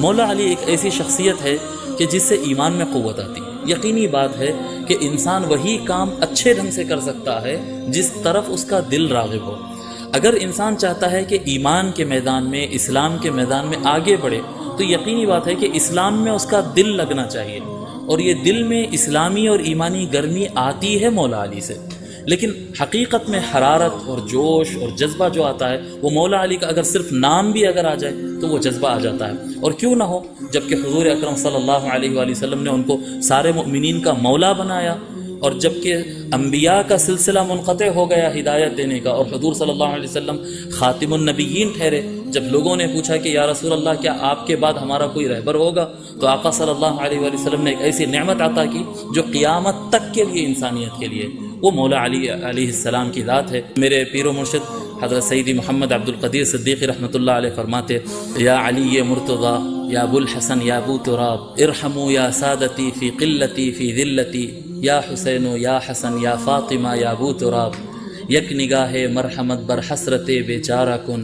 مولا علی ایک ایسی شخصیت ہے کہ جس سے ایمان میں قوت آتی ہے۔ یقینی بات ہے کہ انسان وہی کام اچھے ڈھنگ سے کر سکتا ہے جس طرف اس کا دل راغب ہو۔ اگر انسان چاہتا ہے کہ ایمان کے میدان میں، اسلام کے میدان میں آگے بڑھے، تو یقینی بات ہے کہ اسلام میں اس کا دل لگنا چاہیے، اور یہ دل میں اسلامی اور ایمانی گرمی آتی ہے مولا علی سے۔ لیکن حقیقت میں حرارت اور جوش اور جذبہ جو آتا ہے وہ مولا علی کا اگر صرف نام بھی اگر آ جائے تو وہ جذبہ آ جاتا ہے، اور کیوں نہ ہو، جبکہ حضور اکرم صلی اللہ علیہ وآلہ وسلم نے ان کو سارے مؤمنین کا مولا بنایا، اور جبکہ انبیاء کا سلسلہ منقطع ہو گیا ہدایت دینے کا، اور حضور صلی اللہ علیہ وسلم خاتم النبیین ٹھہرے، جب لوگوں نے پوچھا کہ یا رسول اللہ کیا آپ کے بعد ہمارا کوئی رہبر ہوگا، تو آقا صلی اللہ علیہ وآلہ وسلم نے ایک ایسی نعمت عطا کی جو قیامت تک کے لیے انسانیت کے لیے، وہ مولا علی علیہ السلام کی ذات ہے۔ میرے پیر و مرشد حضرت سیدی محمد عبد القدیر صدیقی رحمۃ اللہ علیہ فرماتے، یا علی مرتضی یا ابو الحسن یا ابو تراب ارحموا یا سادتی فی قلتی فی ذلتی یا حسین یا حسن یا فاطمہ یا ابو تراب، یک نگاہ مرحمت بر حسرت بیچارہ کن،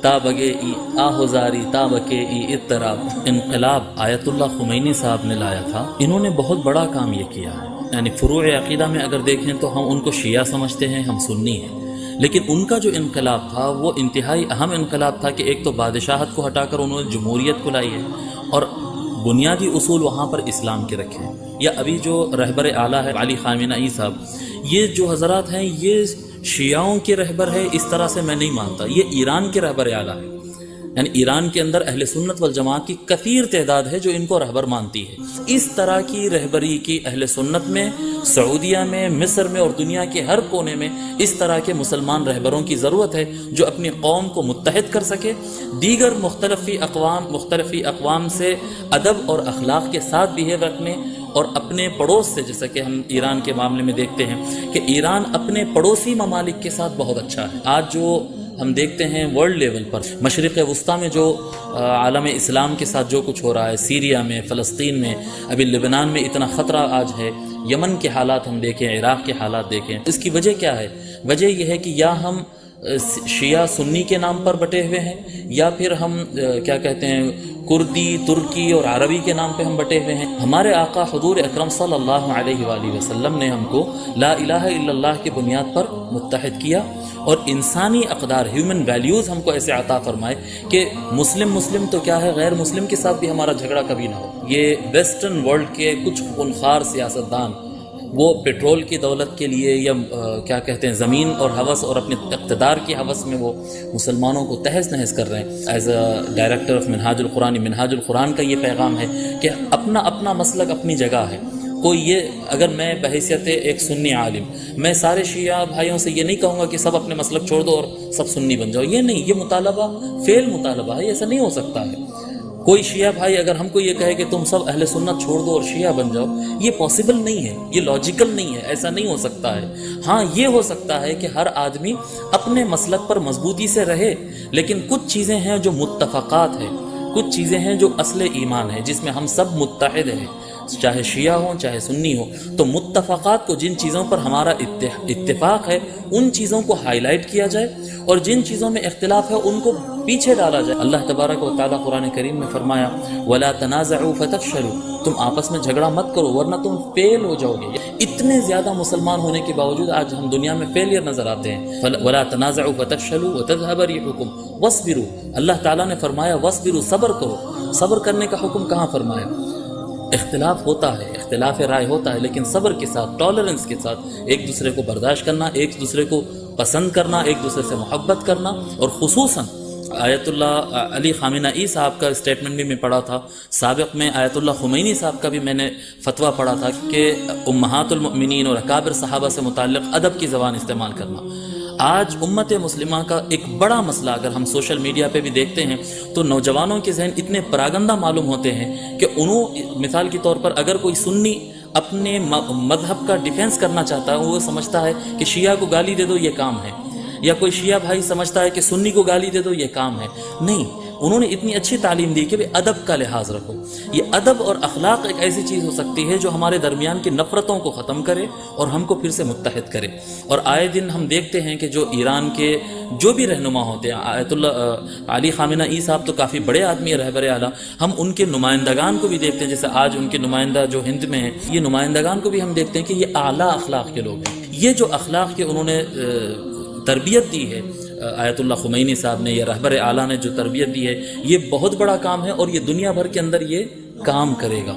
تابگے ای آہزاری تابکے ای اضطراب۔ انقلاب آیت اللہ خمینی صاحب نے لایا تھا، انہوں نے بہت بڑا کام یہ کیا ہے۔ یعنی فروع عقیدہ میں اگر دیکھیں تو ہم ان کو شیعہ سمجھتے ہیں، ہم سنی ہیں، لیکن ان کا جو انقلاب تھا وہ انتہائی اہم انقلاب تھا کہ ایک تو بادشاہت کو ہٹا کر انہوں نے جمہوریت کو لائی ہے، اور بنیادی اصول وہاں پر اسلام کے رکھے ہیں۔ یا ابھی جو رہبر اعلیٰ ہے علی خامنہ ای صاحب، یہ جو حضرات ہیں یہ شیعوں کے رہبر ہے اس طرح سے میں نہیں مانتا، یہ ایران کے رہبر اعلیٰ ہے۔ یعنی ایران کے اندر اہل سنت والجماعت کی کثیر تعداد ہے جو ان کو رہبر مانتی ہے۔ اس طرح کی رہبری کی اہل سنت میں، سعودیہ میں، مصر میں اور دنیا کے ہر کونے میں اس طرح کے مسلمان رہبروں کی ضرورت ہے جو اپنی قوم کو متحد کر سکے، دیگر مختلفی اقوام سے ادب اور اخلاق کے ساتھ بیہیو رکھنے، اور اپنے پڑوس سے، جیسا کہ ہم ایران کے معاملے میں دیکھتے ہیں کہ ایران اپنے پڑوسی ممالک کے ساتھ بہت اچھا ہے۔ آج جو ہم دیکھتے ہیں ورلڈ لیول پر مشرق وسطیٰ میں جو عالم اسلام کے ساتھ جو کچھ ہو رہا ہے، سیریا میں، فلسطین میں، ابھی لبنان میں اتنا خطرہ آج ہے، یمن کے حالات ہم دیکھیں، عراق کے حالات دیکھیں، اس کی وجہ کیا ہے؟ وجہ یہ ہے کہ یا ہم شیعہ سنی کے نام پر بٹے ہوئے ہیں، یا پھر ہم کیا کہتے ہیں کردی، ترکی اور عربی کے نام پہ ہم بٹے ہوئے ہیں۔ ہمارے آقا حضور اکرم صلی اللہ علیہ وآلہ وسلم نے ہم کو لا الہ الا اللہ کی بنیاد پر متحد کیا، اور انسانی اقدار، ہیومن ویلیوز ہم کو ایسے عطا فرمائے کہ مسلم تو کیا ہے، غیر مسلم کے ساتھ بھی ہمارا جھگڑا کبھی نہ ہو۔ یہ ویسٹرن ورلڈ کے کچھ خونخوار سیاستدان وہ پیٹرول کی دولت کے لیے یا کیا کہتے ہیں زمین اور ہوس اور اپنے اقتدار کی ہوس میں وہ مسلمانوں کو تہس نہس کر رہے ہیں۔ ایز اے ڈائریکٹر آف منہاج القرآن کا یہ پیغام ہے کہ اپنا مسلک اپنی جگہ ہے۔ کوئی یہ اگر میں بحیثیت ایک سنی عالم میں سارے شیعہ بھائیوں سے یہ نہیں کہوں گا کہ سب اپنے مسلک چھوڑ دو اور سب سنی بن جاؤ، یہ نہیں، یہ مطالبہ فیل مطالبہ ہے، ایسا نہیں ہو سکتا ہے۔ کوئی شیعہ بھائی اگر ہم کو یہ کہے کہ تم سب اہل سنت چھوڑ دو اور شیعہ بن جاؤ، یہ پاسبل نہیں ہے، یہ لاجیکل نہیں ہے، ایسا نہیں ہو سکتا ہے۔ ہاں یہ ہو سکتا ہے کہ ہر آدمی اپنے مسلک پر مضبوطی سے رہے، لیکن کچھ چیزیں ہیں جو متفقات ہیں، کچھ چیزیں ہیں جو اصل ایمان ہے جس میں ہم سب متحد ہیں، چاہے شیعہ ہوں چاہے سنی ہو۔ تو متفقات کو، جن چیزوں پر ہمارا اتفاق ہے ان چیزوں کو ہائی لائٹ کیا جائے، اور جن چیزوں میں اختلاف ہے ان کو پیچھے ڈالا جائے۔ اللہ تبارک و تعالیٰ قرآن کریم میں فرمایا وَلَا تَنَازَعُوا فَتَفْشَلُوا، تم آپس میں جھگڑا مت کرو ورنہ تم فیل ہو جاؤ گے۔ اتنے زیادہ مسلمان ہونے کے باوجود آج ہم دنیا میں فیلئر نظر آتے ہیں۔ وَلَا تَنَازَعُوا فَتَفْشَلُوا وَتَذْهَبَ رِيحُكُمْ وَاصْبِرُوا، اللہ تعالیٰ نے فرمایا وَاصْبِرُوا، صبر کرو۔ صبر کرنے کا حکم کہاں فرمایا؟ اختلاف ہوتا ہے، اختلاف رائے ہوتا ہے، لیکن صبر کے ساتھ، ٹالرنس کے ساتھ ایک دوسرے کو برداشت کرنا، ایک دوسرے کو پسند کرنا، ایک دوسرے سے محبت کرنا۔ اور خصوصاً آیت اللہ علی خامنہ ای صاحب کا اسٹیٹمنٹ بھی میں پڑھا تھا، سابق میں آیت اللہ خمینی صاحب کا بھی میں نے فتویٰ پڑھا تھا کہ امہات المؤمنین اور اکابر صحابہ سے متعلق ادب کی زبان استعمال کرنا۔ آج امت مسلمہ کا ایک بڑا مسئلہ اگر ہم سوشل میڈیا پہ بھی دیکھتے ہیں تو نوجوانوں کے ذہن اتنے پراگندہ معلوم ہوتے ہیں کہ مثال کے طور پر اگر کوئی سنی اپنے مذہب کا ڈیفینس کرنا چاہتا ہے، وہ سمجھتا ہے کہ شیعہ کو گالی دے دو یہ کام ہے، یا کوئی شیعہ بھائی سمجھتا ہے کہ سنی کو گالی دے دو یہ کام ہے۔ نہیں، انہوں نے اتنی اچھی تعلیم دی کہ ادب کا لحاظ رکھو. یہ ادب اور اخلاق ایک ایسی چیز ہو سکتی ہے جو ہمارے درمیان کی نفرتوں کو ختم کرے اور ہم کو پھر سے متحد کرے. اور آئے دن ہم دیکھتے ہیں کہ جو ایران کے جو بھی رہنما ہوتے ہیں، آیت اللہ علی خامنہ صاحب تو کافی بڑے آدمی ہیں، رہبر اعلیٰ، ہم ان کے نمائندگان کو بھی دیکھتے ہیں، جیسے آج ان کے نمائندہ جو ہند میں ہیں، یہ نمائندگان کو بھی ہم دیکھتے ہیں کہ یہ اعلیٰ اخلاق کے لوگ ہیں. یہ جو اخلاق کے انہوں نے تربیت دی ہے آیت اللہ خمینی صاحب نے، یا رہبر اعلیٰ نے جو تربیت دی ہے، یہ بہت بڑا کام ہے اور یہ دنیا بھر کے اندر یہ کام کرے گا.